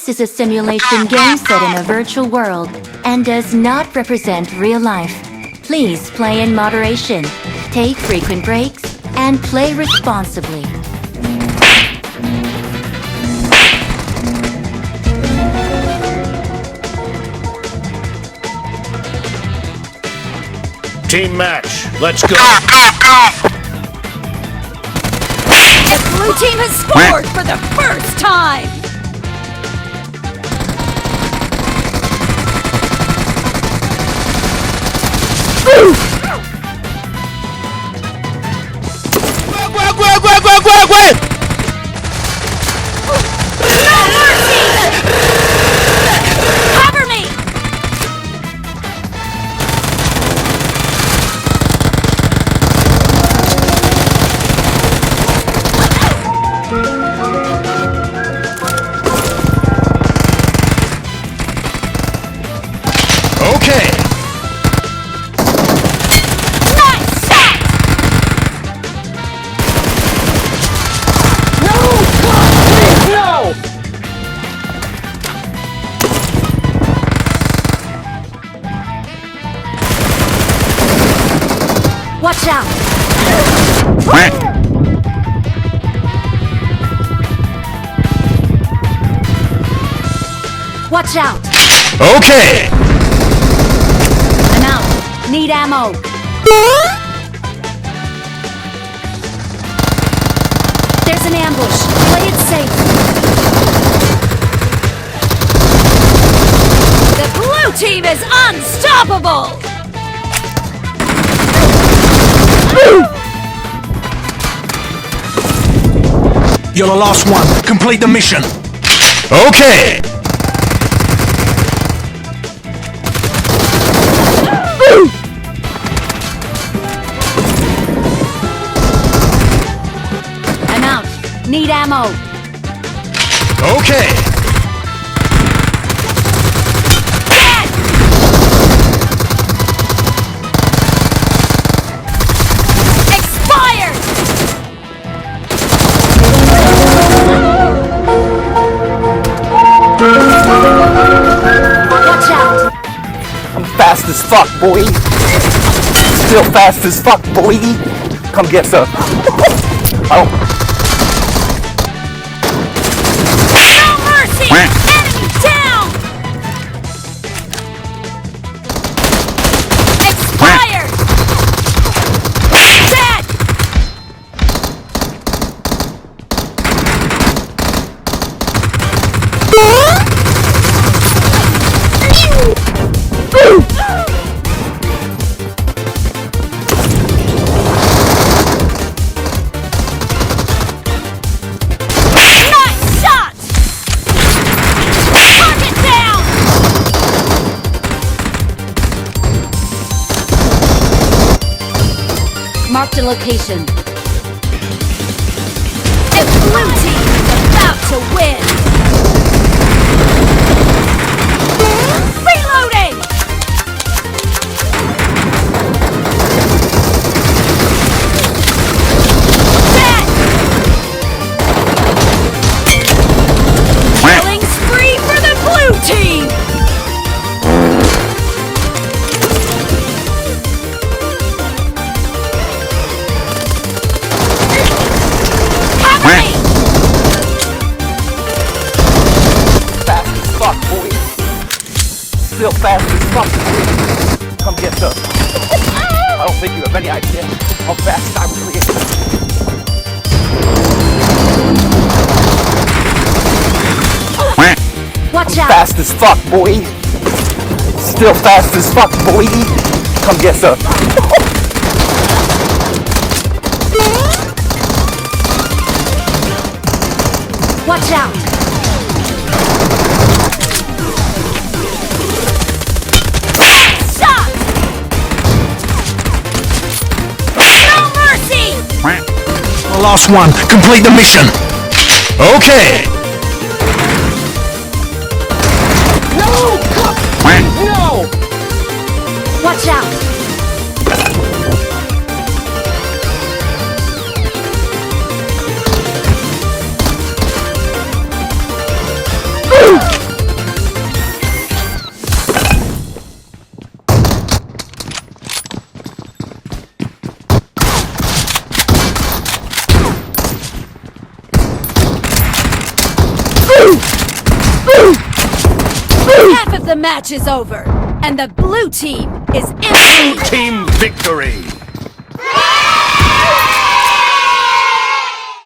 This is a simulation game set in a virtual world and does not represent real life. Please play in moderation, take frequent breaks, and play responsibly. Team match, let's go! The blue team has scored for the first time! No mercy! Cover me! Okay! Nice shot! No! God, please, no! Watch out! Watch out! Okay! I'm out. Need ammo. There's an ambush. Play it safe. The blue team is unstoppable! You're the last one. Complete the mission. Okay! I'm out. Need ammo. Okay! Dead! Expired! Watch out! I'm fast as fuck, boy. Still fast as fuck, boy. Come get some. Oh. No mercy! Enemy down! Expired! Dead! Nice shot! Target down! Marked a location. The blue team is about to win! Reloading! Dead! Killing spree for the blue team! Cover me! Fast as fuck, boy. Still fast as fuck, boy. Come get some. I don't think you have any idea how fast I really am. Watch out! Fast as fuck, boy. Still fast as fuck, boy. Come get some. Watch out! Shot! No mercy! The last one. Complete the mission. Okay! No! No! Watch out! Woo! match is over, and the blue team is in the lead. Team victory!